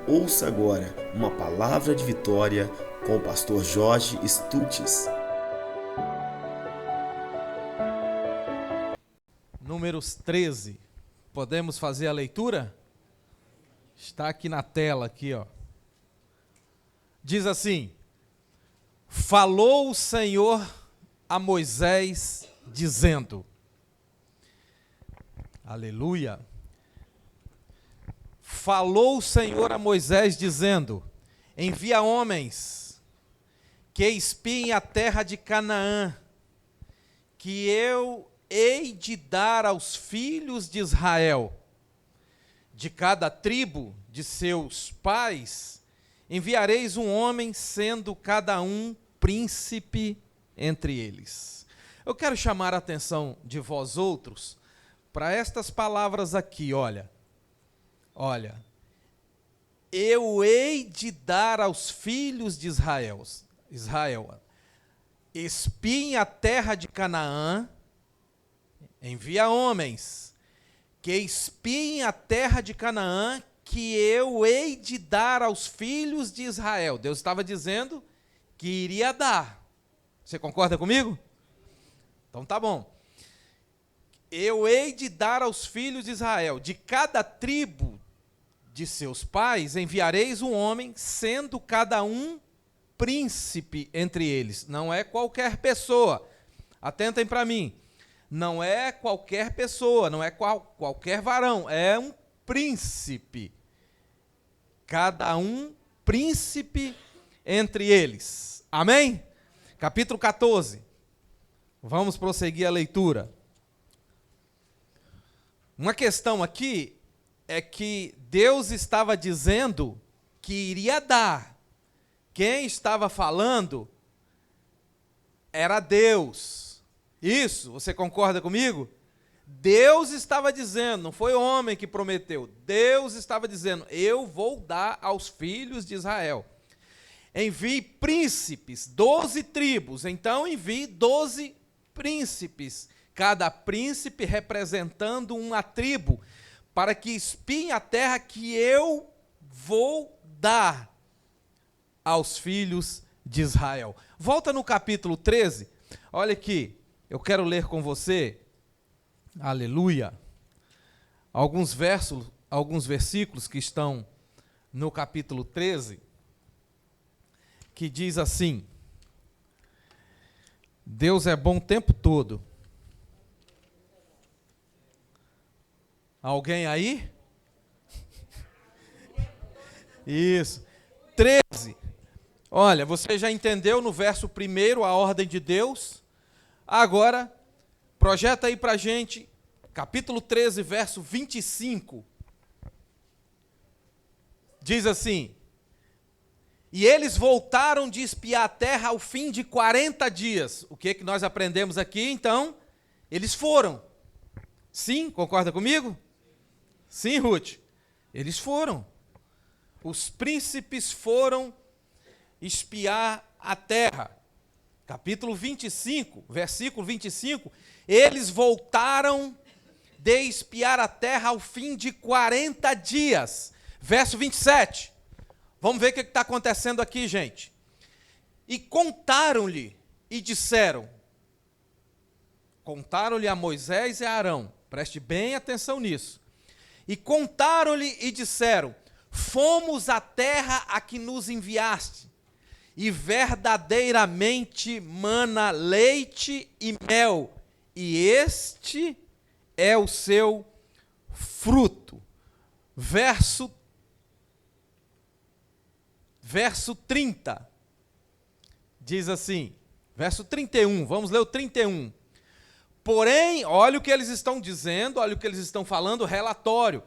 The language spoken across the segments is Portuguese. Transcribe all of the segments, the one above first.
Ouça agora uma palavra de vitória com o pastor Jorge Stutz. Números 13. Podemos fazer a leitura? Está aqui na tela, aqui, ó. Diz assim: falou o Senhor a Moisés, dizendo, aleluia. Falou o Senhor a Moisés, dizendo, envia homens que espiem a terra de Canaã, que eu hei de dar aos filhos de Israel. De cada tribo de seus pais enviareis um homem, sendo cada um príncipe entre eles. Eu quero chamar a atenção de vós outros para estas palavras aqui, olha, eu hei de dar aos filhos de Israel, espiem a terra de Canaã, envia homens, que espiem a terra de Canaã, que eu hei de dar aos filhos de Israel. Deus estava dizendo que iria dar. Você concorda comigo? Então tá bom. Eu hei de dar aos filhos de Israel, de cada tribo de seus pais, enviareis um homem, sendo cada um príncipe entre eles. Não é qualquer pessoa. Atentem para mim. Não é qualquer pessoa, não é qualquer varão, é um príncipe. Cada um príncipe entre eles. Amém? Capítulo 14. Vamos prosseguir a leitura. Uma questão aqui é que Deus estava dizendo que iria dar. Quem estava falando era Deus. Isso, você concorda comigo? Deus estava dizendo, não foi o homem que prometeu. Deus estava dizendo, eu vou dar aos filhos de Israel. Envie príncipes, 12 tribos. Então envie 12 príncipes. Cada príncipe representando uma tribo, para que espiem a terra que eu vou dar aos filhos de Israel. Volta no capítulo 13, olha aqui, eu quero ler com você, aleluia, alguns versículos que estão no capítulo 13, que diz assim, Deus é bom o tempo todo. Alguém aí? Isso. 13. Olha, você já entendeu no verso 1 a ordem de Deus? Agora, projeta aí pra gente, capítulo 13, verso 25. Diz assim, e eles voltaram de espiar a terra ao fim de 40 dias. O que que nós aprendemos aqui, então? Eles foram. Sim, concorda comigo? Sim, Ruth, eles foram. Os príncipes foram espiar a terra. Capítulo 25, versículo 25, eles voltaram de espiar a terra ao fim de 40 dias. Verso 27, vamos ver o que está acontecendo aqui, gente. E contaram-lhe e disseram, contaram-lhe a Moisés e a Arão, preste bem atenção nisso. E contaram-lhe e disseram, fomos à terra a que nos enviaste, e verdadeiramente mana leite e mel, e este é o seu fruto. Verso 30, diz assim, verso 31, vamos ler o 31. Porém, olha o que eles estão dizendo, olha o que eles estão falando, relatório.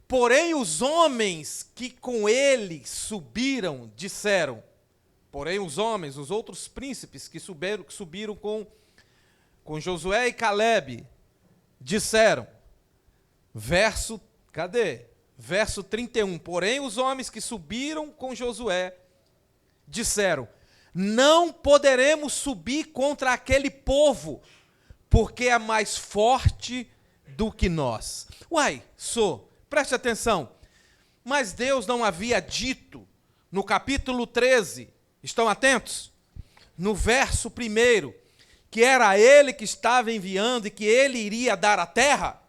Porém, os homens que com ele subiram, disseram, porém os homens, os outros príncipes que subiram com Josué e Calebe, disseram, Verso 31, porém os homens que subiram com Josué, disseram, não poderemos subir contra aquele povo, porque é mais forte do que nós. Preste atenção. Mas Deus não havia dito, no capítulo 13, estão atentos? No verso 1, que era Ele que estava enviando e que Ele iria dar a terra?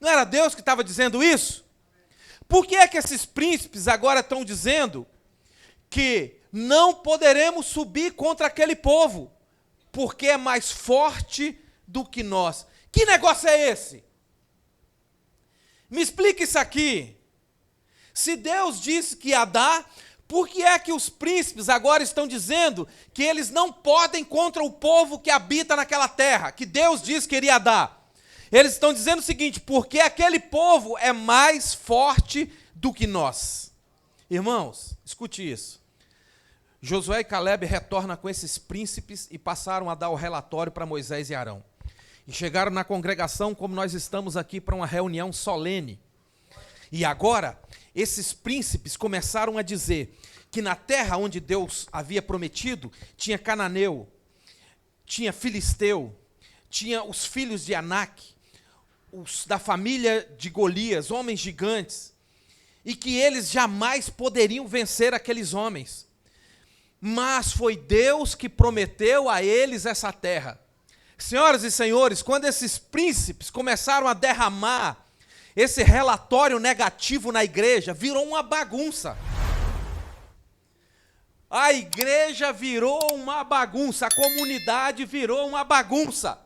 Não era Deus que estava dizendo isso? Por que é que esses príncipes agora estão dizendo que não poderemos subir contra aquele povo, porque é mais forte do que nós? Que negócio é esse? Me explica isso aqui. Se Deus disse que ia dar, por que é que os príncipes agora estão dizendo que eles não podem contra o povo que habita naquela terra, que Deus disse que iria dar? Eles estão dizendo o seguinte: porque aquele povo é mais forte do que nós. Irmãos, escute isso. Josué e Caleb retornam com esses príncipes e passaram a dar o relatório para Moisés e Arão. E chegaram na congregação como nós estamos aqui para uma reunião solene. E agora, esses príncipes começaram a dizer que na terra onde Deus havia prometido, tinha cananeu, tinha filisteu, tinha os filhos de Anak, os da família de Golias, homens gigantes, e que eles jamais poderiam vencer aqueles homens. Mas foi Deus que prometeu a eles essa terra. Senhoras e senhores, quando esses príncipes começaram a derramar esse relatório negativo na igreja, virou uma bagunça. A igreja virou uma bagunça, a comunidade virou uma bagunça.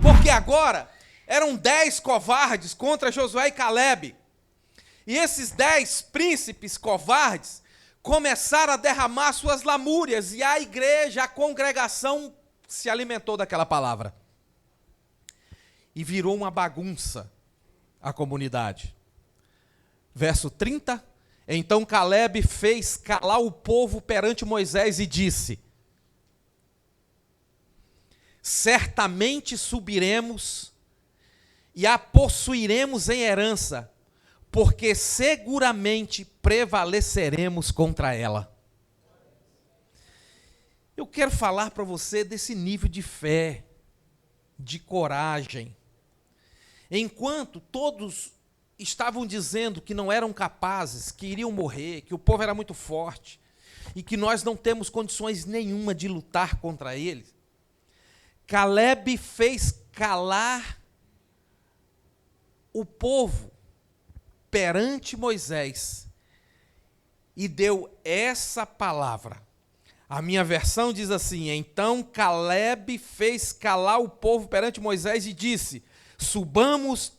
Porque agora eram 10 covardes contra Josué e Caleb. E esses 10 príncipes covardes começaram a derramar suas lamúrias, e a igreja, a congregação, se alimentou daquela palavra. E virou uma bagunça a comunidade. Verso 30, então Caleb fez calar o povo perante Moisés e disse: certamente subiremos e a possuiremos em herança, porque seguramente prevaleceremos contra ela. Eu quero falar para você desse nível de fé, de coragem. Enquanto todos estavam dizendo que não eram capazes, que iriam morrer, que o povo era muito forte, e que nós não temos condições nenhuma de lutar contra eles, Caleb fez calar o povo perante Moisés e deu essa palavra. A minha versão diz assim: então Caleb fez calar o povo perante Moisés e disse: subamos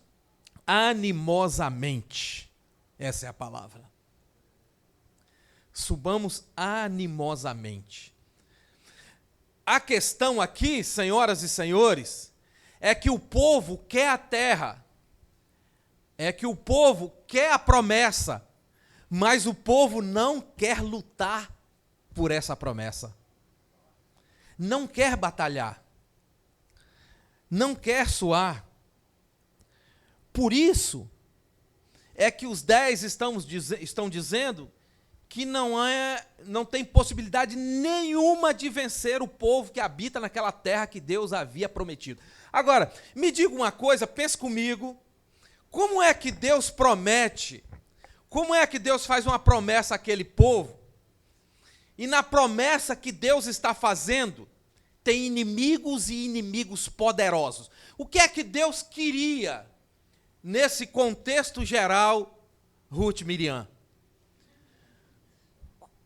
animosamente. Essa é a palavra. Subamos animosamente. A questão aqui, senhoras e senhores, é que o povo quer a terra, é que o povo quer a promessa, mas o povo não quer lutar por essa promessa. Não quer batalhar. Não quer suar. Por isso é que os 10 estão dizendo que não tem possibilidade nenhuma de vencer o povo que habita naquela terra que Deus havia prometido. Agora, me diga uma coisa, pense comigo, como é que Deus promete, como é que Deus faz uma promessa àquele povo, e na promessa que Deus está fazendo, tem inimigos e inimigos poderosos? O que é que Deus queria nesse contexto geral, Ruth e Miriam?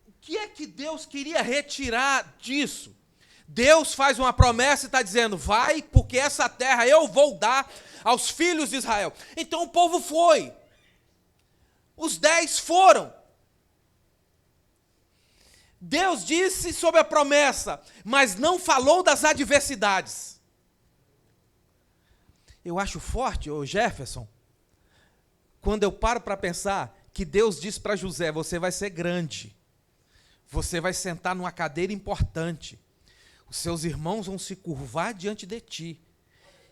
O que é que Deus queria retirar disso? Deus faz uma promessa e está dizendo: vai, porque essa terra eu vou dar aos filhos de Israel. Então o povo foi. Os 10 foram. Deus disse sobre a promessa, mas não falou das adversidades. Eu acho forte, ô Jefferson, quando eu paro para pensar que Deus disse para José: você vai ser grande, você vai sentar numa cadeira importante, os seus irmãos vão se curvar diante de ti,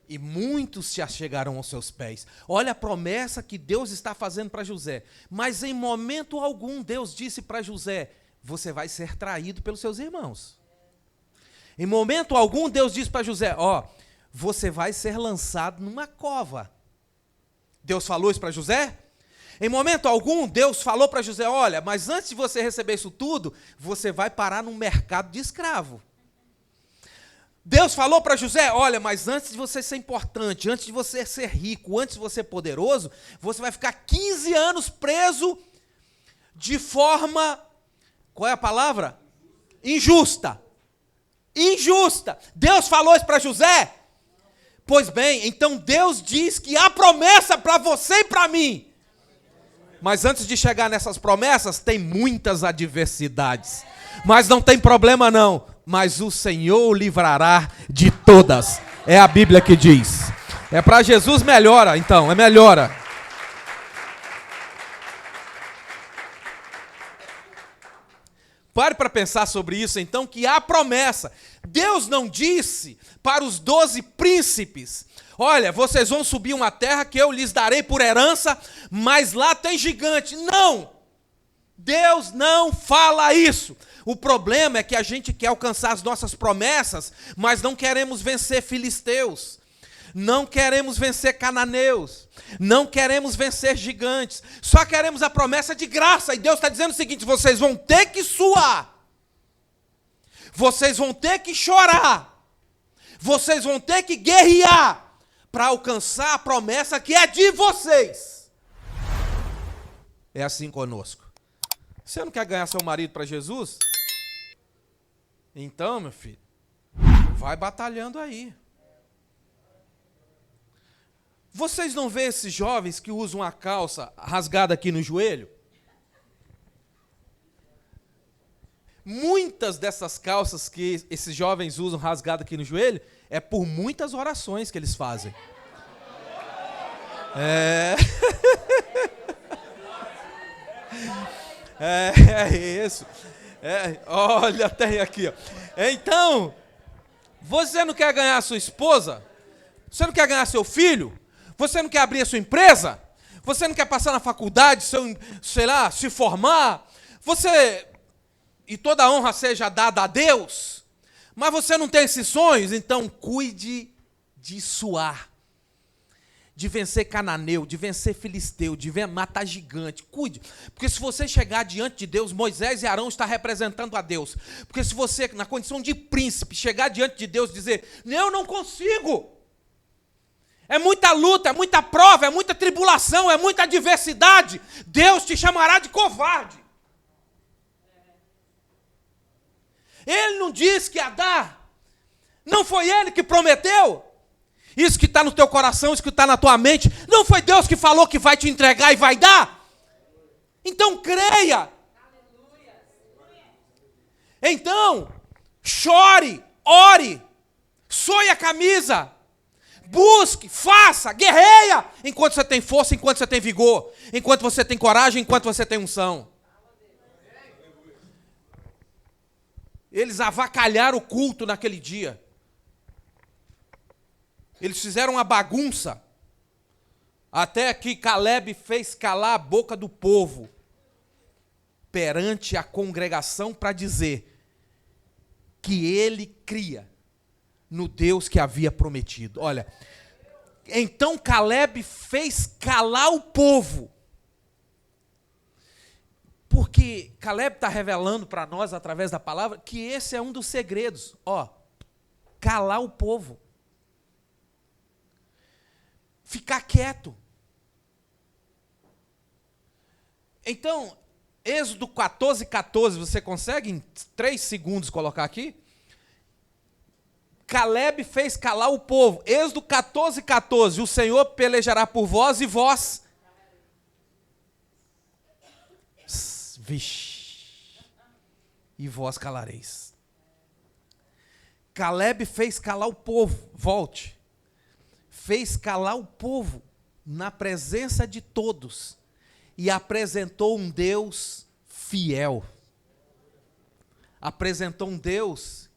e muitos se achegarão aos seus pés. Olha a promessa que Deus está fazendo para José, mas em momento algum Deus disse para José: você vai ser traído pelos seus irmãos. Em momento algum Deus disse para José: você vai ser lançado numa cova. Deus falou isso para José? Em momento algum, Deus falou para José, olha, mas antes de você receber isso tudo, você vai parar num mercado de escravo. Deus falou para José, olha, mas antes de você ser importante, antes de você ser rico, antes de você ser poderoso, você vai ficar 15 anos preso de forma, qual é a palavra? Injusta. Injusta. Deus falou isso para José? Pois bem, então Deus diz que há promessa para você e para mim. Mas antes de chegar nessas promessas, tem muitas adversidades. Mas não tem problema não. Mas o Senhor o livrará de todas. É a Bíblia que diz. É para Jesus, melhora então, melhora. Pare para pensar sobre isso então, que há promessa. Deus não disse para os 12 príncipes, olha, vocês vão subir uma terra que eu lhes darei por herança, mas lá tem gigante. Não! Deus não fala isso. O problema é que a gente quer alcançar as nossas promessas, mas não queremos vencer filisteus, não queremos vencer cananeus, não queremos vencer gigantes, só queremos a promessa de graça. E Deus está dizendo o seguinte, vocês vão ter que suar, vocês vão ter que chorar, vocês vão ter que guerrear para alcançar a promessa que é de vocês. É assim conosco. Você não quer ganhar seu marido para Jesus? Então, meu filho, vai batalhando aí. Vocês não veem esses jovens que usam a calça rasgada aqui no joelho? Muitas dessas calças que esses jovens usam rasgada aqui no joelho é por muitas orações que eles fazem. É isso. Olha, tem aqui, ó. Então, você não quer ganhar a sua esposa? Você não quer ganhar seu filho? Você não quer abrir a sua empresa? Você não quer passar na faculdade, sei lá, se formar? E toda a honra seja dada a Deus? Mas você não tem esses sonhos? Então cuide de suar, de vencer cananeu, de vencer filisteu, de matar gigante. Cuide, porque se você chegar diante de Deus, Moisés e Arão estão representando a Deus. Porque se você, na condição de príncipe, chegar diante de Deus e dizer, eu não consigo, é muita luta, é muita prova, é muita tribulação, é muita adversidade, Deus te chamará de covarde. Ele não disse que ia dar, não foi ele que prometeu. Isso que está no teu coração, isso que está na tua mente, não foi Deus que falou que vai te entregar e vai dar? Então creia. Então, chore, ore, soe a camisa, busque, faça, guerreia, enquanto você tem força, enquanto você tem vigor, enquanto você tem coragem, enquanto você tem unção. Eles avacalharam o culto naquele dia. Eles fizeram uma bagunça, até que Caleb fez calar a boca do povo perante a congregação para dizer que ele cria no Deus que havia prometido. Olha, então Caleb fez calar o povo, porque Caleb está revelando para nós, através da palavra, que esse é um dos segredos, calar o povo. Ficar quieto. Então, Êxodo 14:14, você consegue em 3 segundos colocar aqui? Caleb fez calar o povo. Êxodo 14:14, o Senhor pelejará por vós e vós. Vixe. E vós calareis. Caleb fez calar o povo. Volte. Fez calar o povo na presença de todos e apresentou um Deus fiel. Apresentou um Deus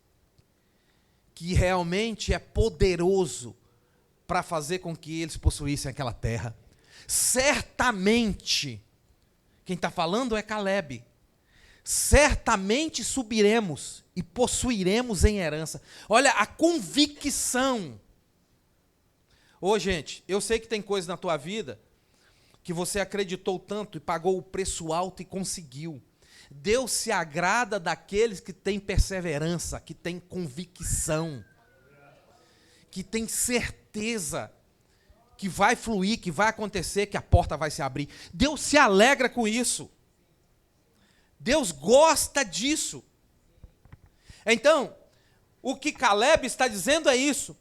que realmente é poderoso para fazer com que eles possuíssem aquela terra. Certamente, quem está falando é Caleb, certamente subiremos e possuiremos em herança. Olha a convicção. Gente, eu sei que tem coisas na tua vida que você acreditou tanto e pagou o preço alto e conseguiu. Deus se agrada daqueles que têm perseverança, que têm convicção, que têm certeza que vai fluir, que vai acontecer, que a porta vai se abrir. Deus se alegra com isso. Deus gosta disso. Então, o que Caleb está dizendo é isso.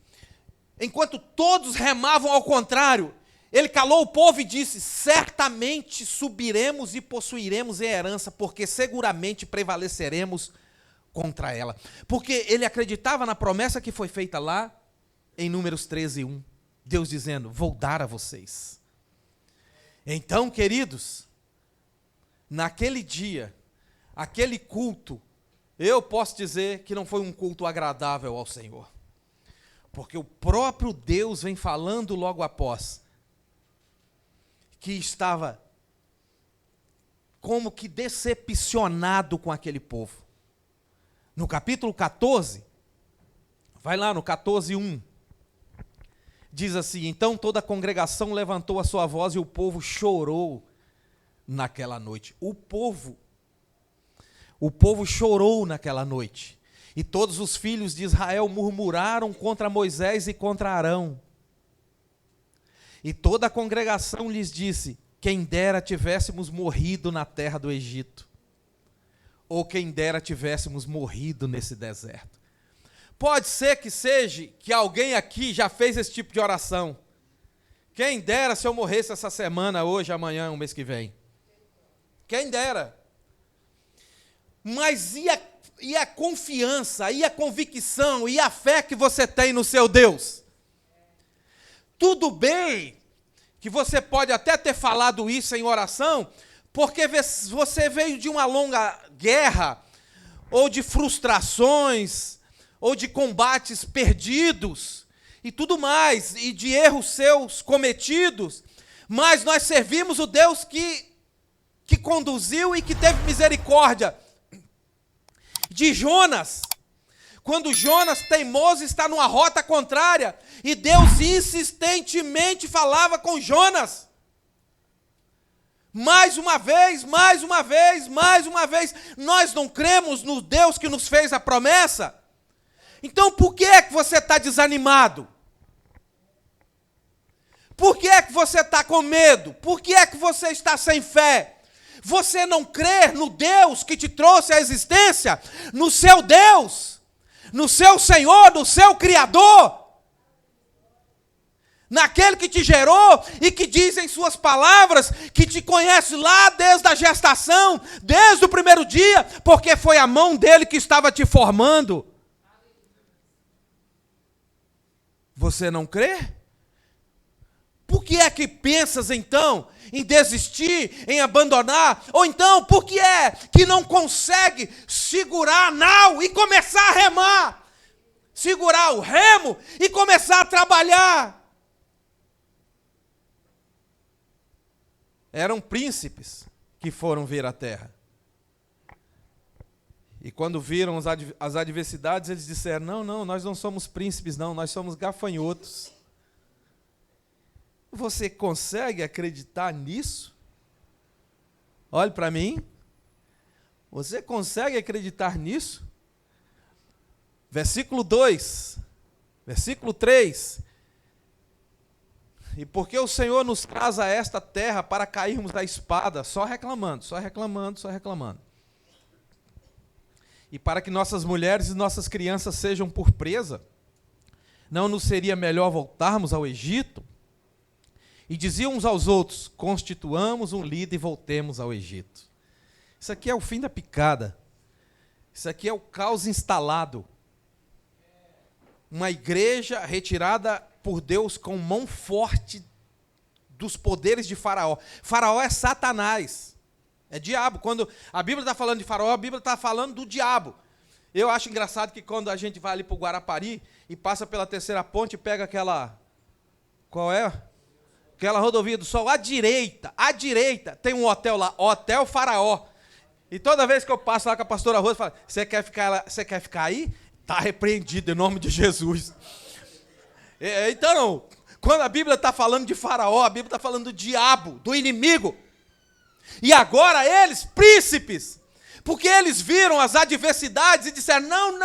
Enquanto todos remavam ao contrário, ele calou o povo e disse: certamente subiremos e possuiremos a herança, porque seguramente prevaleceremos contra ela. Porque ele acreditava na promessa que foi feita lá em Números 13:1. Deus dizendo: vou dar a vocês. Então, queridos, naquele dia, aquele culto, eu posso dizer que não foi um culto agradável ao Senhor. Porque o próprio Deus vem falando logo após que estava como que decepcionado com aquele povo. No capítulo 14, vai lá no 14:1, diz assim: então toda a congregação levantou a sua voz e o povo chorou naquela noite. O povo chorou naquela noite. E todos os filhos de Israel murmuraram contra Moisés e contra Arão. E toda a congregação lhes disse: quem dera tivéssemos morrido na terra do Egito, ou quem dera tivéssemos morrido nesse deserto. Pode ser que seja que alguém aqui já fez esse tipo de oração. Quem dera se eu morresse essa semana, hoje, amanhã, o mês que vem. Quem dera. Mas e a confiança, e a convicção, e a fé que você tem no seu Deus? Tudo bem que você pode até ter falado isso em oração, porque você veio de uma longa guerra, ou de frustrações, ou de combates perdidos, e tudo mais, e de erros seus cometidos, mas nós servimos o Deus que conduziu e que teve misericórdia de Jonas. Quando Jonas, teimoso, está numa rota contrária, e Deus insistentemente falava com Jonas. Mais uma vez, nós não cremos no Deus que nos fez a promessa? Então por que é que você está desanimado? Por que é que você está com medo? Por que é que você está sem fé? Você não crê no Deus que te trouxe à existência? No seu Deus? No seu Senhor, no seu Criador, naquele que te gerou e que diz em suas palavras que te conhece lá desde a gestação, desde o primeiro dia, porque foi a mão dele que estava te formando. Você não crê? Por que é que pensas então em desistir, em abandonar? Ou então, por que é que não consegue segurar a nau e começar a remar? Segurar o remo e começar a trabalhar? Eram príncipes que foram ver a terra. E quando viram as adversidades, eles disseram: não, nós não somos príncipes não, nós somos gafanhotos. Você consegue acreditar nisso? Olhe para mim. Você consegue acreditar nisso? Versículo 2, versículo 3. E porque o Senhor nos traz a esta terra para cairmos da espada, só reclamando. E para que nossas mulheres e nossas crianças sejam por presa, não nos seria melhor voltarmos ao Egito? E diziam uns aos outros: constituamos um líder e voltemos ao Egito. Isso aqui é o fim da picada. Isso aqui é o caos instalado. Uma igreja retirada por Deus com mão forte dos poderes de Faraó. Faraó é Satanás. É diabo. Quando a Bíblia está falando de Faraó, a Bíblia está falando do diabo. Eu acho engraçado que quando a gente vai ali para o Guarapari e passa pela terceira ponte e pega aquela... Qual é? Aquela rodovia do Sol, à direita, tem um hotel lá, Hotel Faraó. E toda vez que eu passo lá com a pastora Rosa, fala: você quer ficar aí? Está repreendido em nome de Jesus. Então, Quando a Bíblia está falando de Faraó, a Bíblia está falando do diabo, do inimigo. E agora eles, príncipes, porque eles viram as adversidades e disseram, não,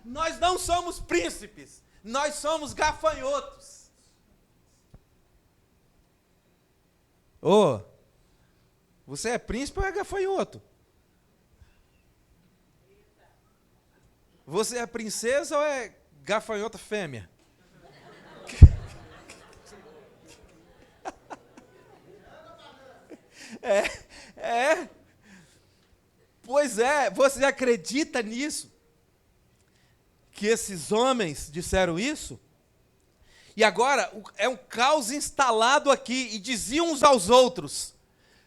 nós não somos príncipes, nós somos gafanhotos. Ô, você é príncipe ou é gafanhoto? Você é princesa ou é gafanhota fêmea? Pois é, você acredita nisso? Que esses homens disseram isso? E agora é um caos instalado aqui, e diziam uns aos outros,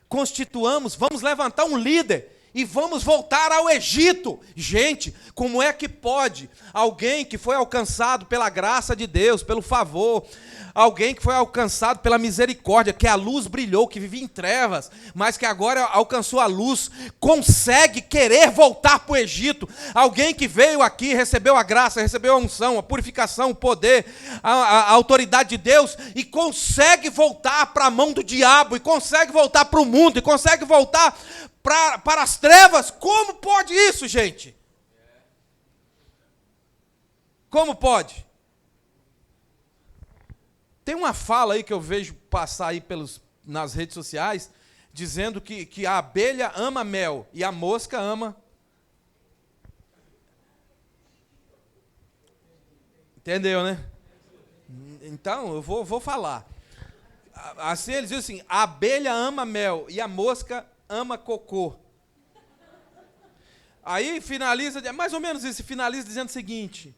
constituamos, vamos levantar um líder, e vamos voltar ao Egito. Gente, como é que pode alguém que foi alcançado pela graça de Deus, pelo favor, alguém que foi alcançado pela misericórdia, que a luz brilhou, que vivia em trevas, mas que agora alcançou a luz, consegue querer voltar para o Egito? Alguém que veio aqui, recebeu a graça, recebeu a unção, a purificação, o poder, a autoridade de Deus, e consegue voltar para a mão do diabo, e consegue voltar para o mundo, e consegue voltar para as trevas. Como pode isso, gente? Como pode? Tem uma fala aí que eu vejo passar aí nas redes sociais, dizendo que a abelha ama mel e a mosca ama... Entendeu, né? Então, eu vou falar. Assim, eles dizem assim, a abelha ama mel e a mosca ama cocô. Aí finaliza, mais ou menos isso, finaliza dizendo o seguinte,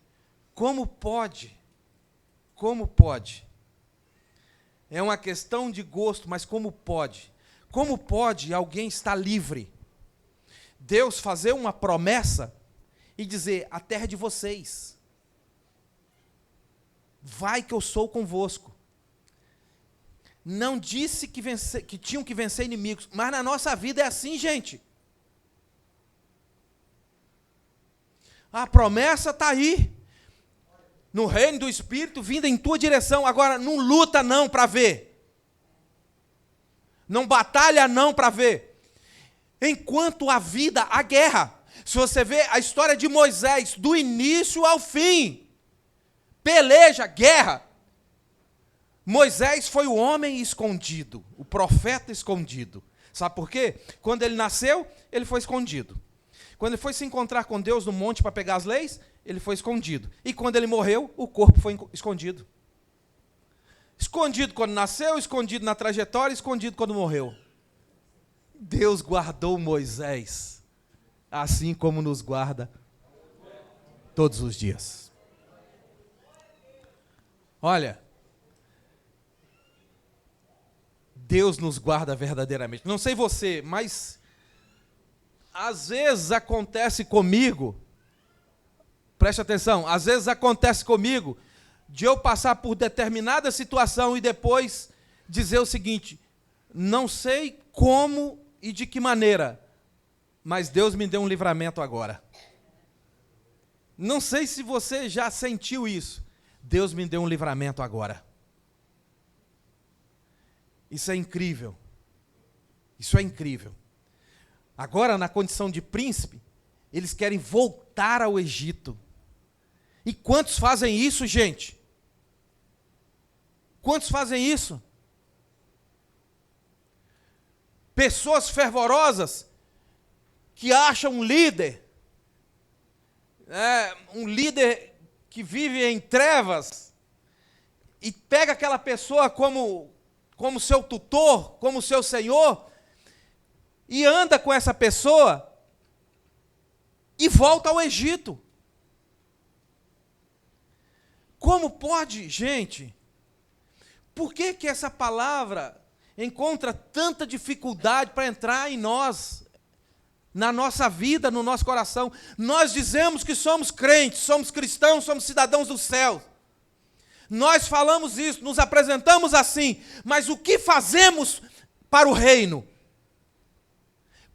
como pode? Como pode? É uma questão de gosto, mas como pode? Como pode alguém estar livre? Deus fazer uma promessa e dizer, a terra é de vocês. Vai que eu sou convosco. Não disse que tinham que vencer inimigos, mas na nossa vida é assim, gente. A promessa está aí, no reino do Espírito, vinda em tua direção. Agora, não luta não para ver. Não batalha não para ver. Enquanto a vida, a guerra. Se você vê a história de Moisés, do início ao fim, peleja, guerra. Moisés foi o homem escondido, o profeta escondido. Sabe por quê? Quando ele nasceu, ele foi escondido. Quando ele foi se encontrar com Deus no monte para pegar as leis, ele foi escondido. E quando ele morreu, o corpo foi escondido. Escondido quando nasceu, escondido na trajetória, escondido quando morreu. Deus guardou Moisés, assim como nos guarda todos os dias. Olha, Deus nos guarda verdadeiramente. Não sei você, mas às vezes acontece comigo, preste atenção, às vezes acontece comigo de eu passar por determinada situação e depois dizer o seguinte, não sei como e de que maneira, mas Deus me deu um livramento agora. Não sei se você já sentiu isso. Deus me deu um livramento agora. Isso é incrível. Isso é incrível. Agora, na condição de príncipe, eles querem voltar ao Egito. E quantos fazem isso, gente? Quantos fazem isso? Pessoas fervorosas que acham um líder que vive em trevas e pega aquela pessoa como seu tutor, como seu senhor, e anda com essa pessoa e volta ao Egito. Como pode, gente? Por que que essa palavra encontra tanta dificuldade para entrar em nós, na nossa vida, no nosso coração? Nós dizemos que somos crentes, somos cristãos, somos cidadãos do céu. Nós falamos isso, nos apresentamos assim, mas o que fazemos para o reino?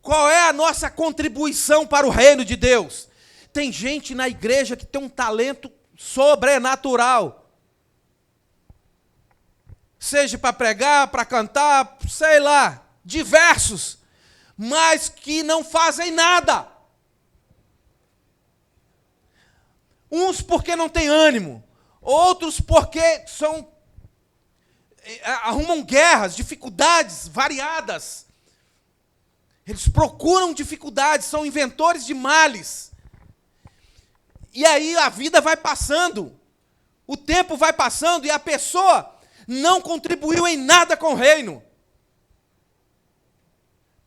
Qual é a nossa contribuição para o reino de Deus? Tem gente na igreja que tem um talento sobrenatural. seja para pregar, para cantar, sei lá, diversos, mas que não fazem nada. Uns porque não têm ânimo, outros porque arrumam guerras, dificuldades variadas. Eles procuram dificuldades, são inventores de males. E aí a vida vai passando, o tempo vai passando e a pessoa não contribuiu em nada com o reino.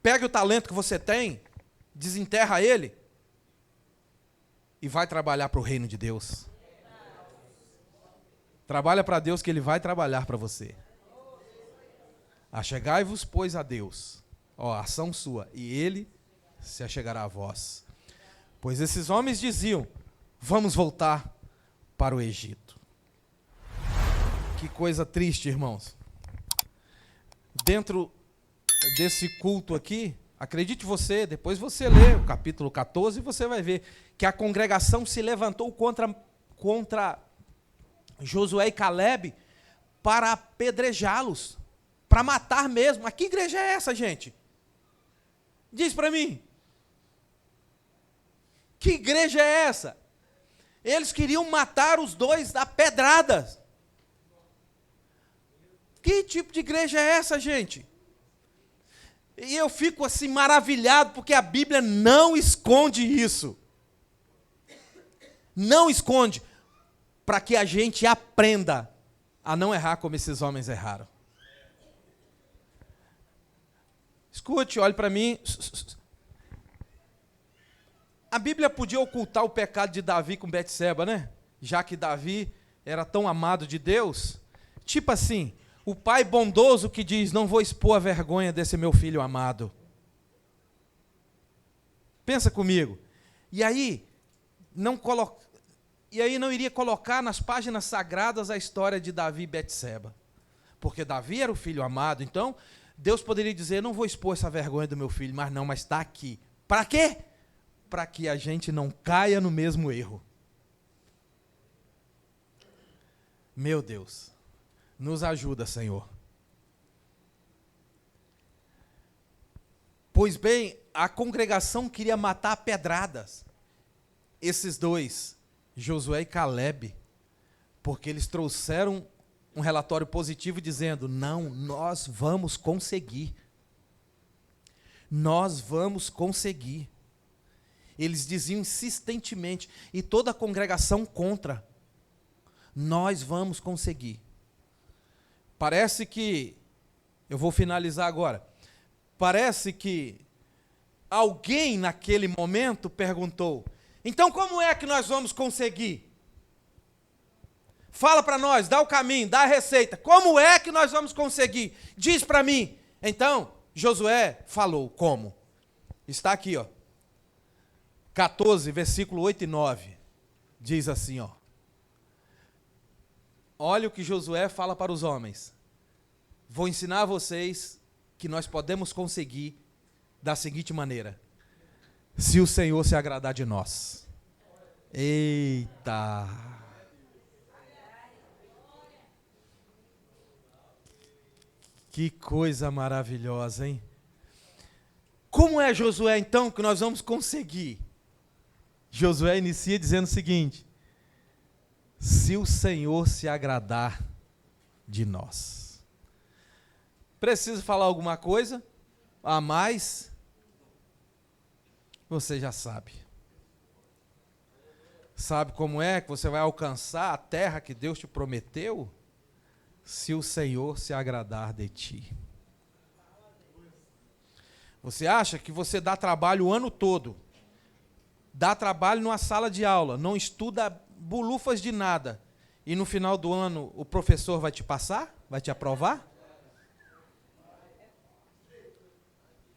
Pegue o talento que você tem, desenterra ele e vai trabalhar para o reino de Deus. Trabalha para Deus que Ele vai trabalhar para você. Achegai-vos, pois, a Deus. Ação sua, e Ele se achegará a vós. Pois esses homens diziam, vamos voltar para o Egito. Que coisa triste, irmãos. Dentro desse culto aqui, acredite você, depois você lê o capítulo 14 e você vai ver que a congregação se levantou contra Josué e Calebe para apedrejá-los, para matar mesmo. Mas que igreja é essa, gente? Diz para mim. Que igreja é essa? Eles queriam matar os dois a pedradas. Que tipo de igreja é essa, gente? E eu fico assim maravilhado, porque a Bíblia não esconde isso. Não esconde, para que a gente aprenda a não errar como esses homens erraram. Escute, olhe para mim. A Bíblia podia ocultar o pecado de Davi com Betseba, né? Já que Davi era tão amado de Deus. Tipo assim, o pai bondoso que diz, não vou expor a vergonha desse meu filho amado. Pensa comigo. E aí não iria colocar nas páginas sagradas a história de Davi e Betseba. Porque Davi era o filho amado, então Deus poderia dizer, não vou expor essa vergonha do meu filho, mas está aqui. Para quê? Para que a gente não caia no mesmo erro. Meu Deus, nos ajuda, Senhor. Pois bem, a congregação queria matar a pedradas esses dois, Josué e Calebe, porque eles trouxeram um relatório positivo dizendo, não, nós vamos conseguir. Nós vamos conseguir. Eles diziam insistentemente, e toda a congregação contra. Nós vamos conseguir. Parece que, eu vou finalizar agora, parece que alguém naquele momento perguntou, então como é que nós vamos conseguir? Fala para nós, dá o caminho, dá a receita, como é que nós vamos conseguir? Diz para mim. Então, Josué falou, como? Está aqui, 14, versículo 8 e 9, diz assim, olha o que Josué fala para os homens, vou ensinar a vocês que nós podemos conseguir da seguinte maneira, se o Senhor se agradar de nós. Eita! Que coisa maravilhosa, hein? Como é, Josué, então, que nós vamos conseguir? Josué inicia dizendo o seguinte, se o Senhor se agradar de nós. Preciso falar alguma coisa a mais? Você já sabe. Sabe como é que você vai alcançar a terra que Deus te prometeu? Se o Senhor se agradar de ti. Você acha que você dá trabalho o ano todo, dá trabalho numa sala de aula, não estuda bulufas de nada, e no final do ano o professor vai te passar? Vai te aprovar?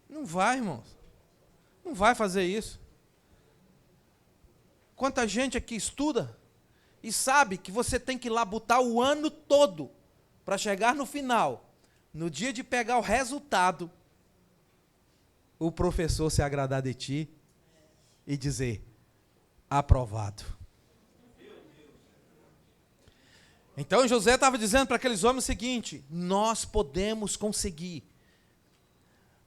Não vai, irmãos. Não vai fazer isso. Quanta gente aqui estuda e sabe que você tem que labutar o ano todo para chegar no final, no dia de pegar o resultado, o professor se agradar de ti e dizer, aprovado. Então José estava dizendo para aqueles homens o seguinte: nós podemos conseguir,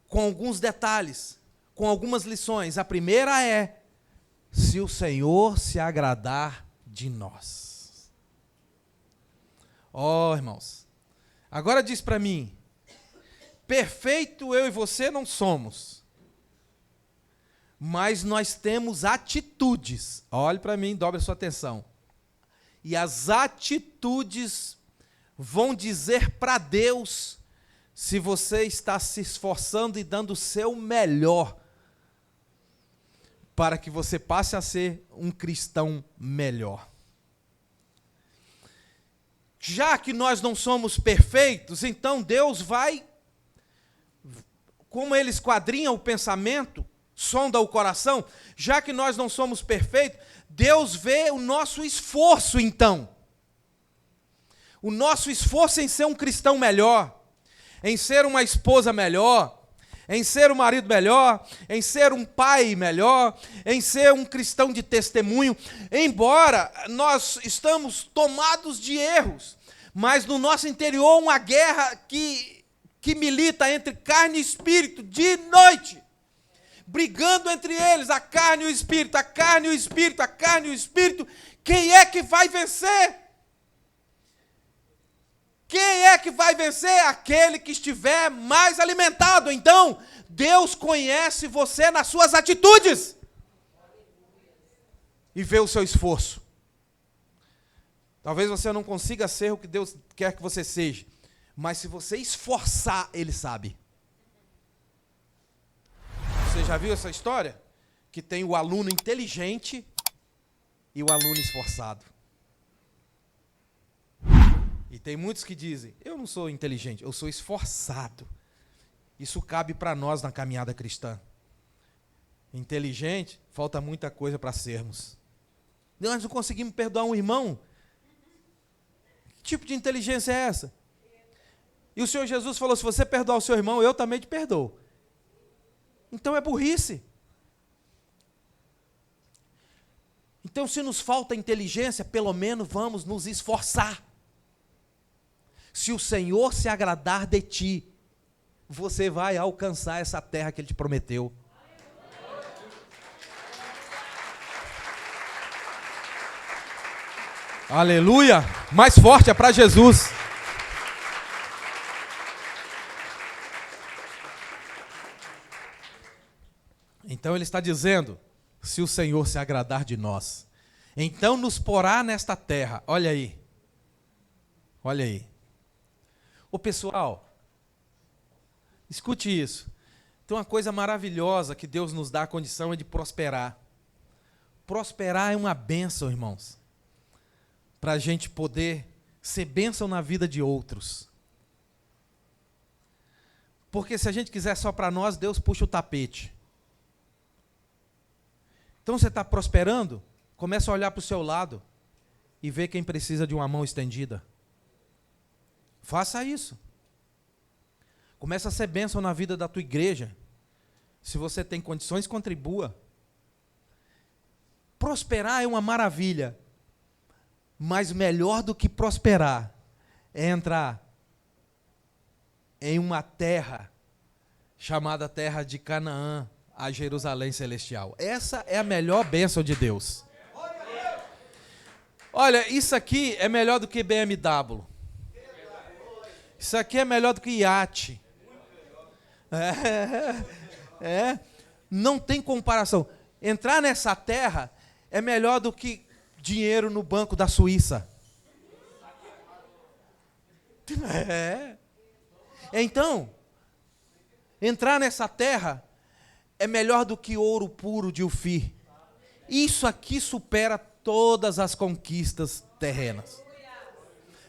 com alguns detalhes, com algumas lições. A primeira é: se o Senhor se agradar de nós. Ó, irmãos, agora diz para mim, perfeito eu e você não somos, mas nós temos atitudes. Olhe para mim, dobre a sua atenção. E as atitudes vão dizer para Deus se você está se esforçando e dando o seu melhor para que você passe a ser um cristão melhor. Já que nós não somos perfeitos, então Deus vai, como Ele esquadrinha o pensamento, sonda o coração, já que nós não somos perfeitos, Deus vê o nosso esforço, então. O nosso esforço em ser um cristão melhor, em ser uma esposa melhor, em ser um marido melhor, em ser um pai melhor, em ser um cristão de testemunho, embora nós estamos tomados de erros, mas no nosso interior uma guerra que milita entre carne e espírito, dia e noite, brigando entre eles, a carne e o espírito, a carne e o espírito, a carne e o espírito. Quem é que vai vencer? Quem é que vai vencer? Aquele que estiver mais alimentado. Então, Deus conhece você nas suas atitudes e vê o seu esforço. Talvez você não consiga ser o que Deus quer que você seja, mas se você esforçar, Ele sabe. Você já viu essa história? Que tem o aluno inteligente e o aluno esforçado. E tem muitos que dizem: eu não sou inteligente, eu sou esforçado. Isso cabe para nós na caminhada cristã. Inteligente, falta muita coisa para sermos. Nós não conseguimos perdoar um irmão. Que tipo de inteligência é essa? E o Senhor Jesus falou: se você perdoar o seu irmão, eu também te perdoo. Então é burrice. Então, se nos falta inteligência, pelo menos vamos nos esforçar. Se o Senhor se agradar de ti, você vai alcançar essa terra que Ele te prometeu. Aleluia! Mais forte é para Jesus. Então Ele está dizendo: se o Senhor se agradar de nós, então nos porá nesta terra. Olha aí. Olha aí. Ô pessoal, escute isso. Tem uma coisa maravilhosa que Deus nos dá a condição é de prosperar. Prosperar é uma bênção, irmãos, para a gente poder ser bênção na vida de outros. Porque se a gente quiser só para nós, Deus puxa o tapete. Então você está prosperando, começa a olhar para o seu lado e ver quem precisa de uma mão estendida. Faça isso. Começa a ser bênção na vida da tua igreja. Se você tem condições, contribua. Prosperar é uma maravilha, mas melhor do que prosperar é entrar em uma terra chamada terra de Canaã, a Jerusalém celestial. Essa é a melhor bênção de Deus. Olha, isso aqui é melhor do que BMW. Isso aqui é melhor do que iate. Não tem comparação. Entrar nessa terra é melhor do que dinheiro no banco da Suíça. Então, entrar nessa terra é melhor do que ouro puro de Ofir. Isso aqui supera todas as conquistas terrenas.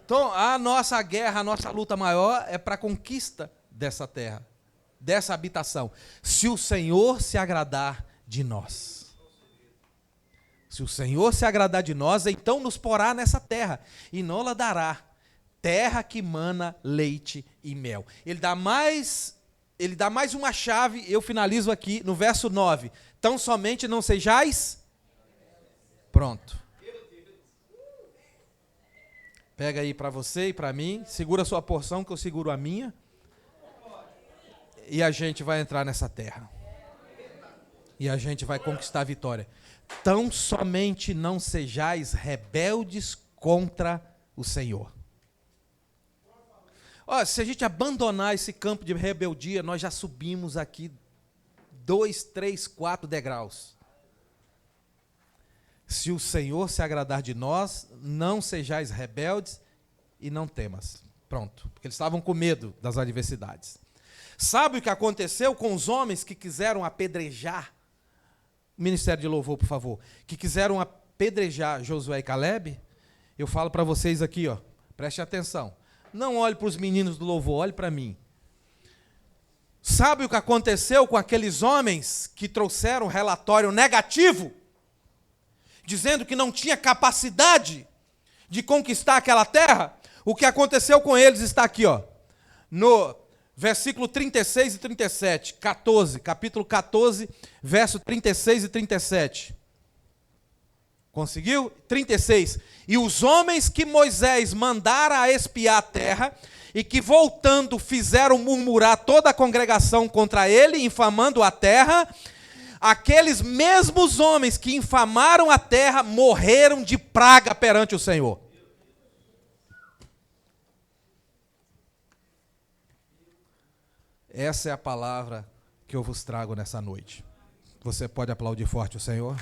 Então, a nossa guerra, a nossa luta maior é para a conquista dessa terra, dessa habitação. Se o Senhor se agradar de nós. Se o Senhor se agradar de nós, então nos porá nessa terra, e não-la dará, terra que mana leite e mel. Ele dá mais uma chave, eu finalizo aqui no verso 9. Tão somente não sejais... Pronto. Pega aí para você e para mim. Segura a sua porção que eu seguro a minha. E a gente vai entrar nessa terra. E a gente vai conquistar a vitória. Tão somente não sejais rebeldes contra o Senhor. Ó, se a gente abandonar esse campo de rebeldia, nós já subimos aqui 2, 3, 4 degraus. Se o Senhor se agradar de nós, não sejais rebeldes e não temas. Pronto, porque eles estavam com medo das adversidades. Sabe o que aconteceu com os homens que quiseram apedrejar? Ministério de Louvor, por favor. Que quiseram apedrejar Josué e Calebe? Eu falo para vocês aqui, ó, preste atenção. Não olhe para os meninos do louvor, olhe para mim. Sabe o que aconteceu com aqueles homens que trouxeram relatório negativo? Dizendo que não tinha capacidade de conquistar aquela terra? O que aconteceu com eles está aqui, ó, no versículo 36 e 37, capítulo 14, verso 36 e 37. Conseguiu? 36. E os homens que Moisés mandara a espiar a terra, e que voltando fizeram murmurar toda a congregação contra ele, infamando a terra, aqueles mesmos homens que infamaram a terra morreram de praga perante o Senhor. Essa é a palavra que eu vos trago nessa noite. Você pode aplaudir forte o Senhor?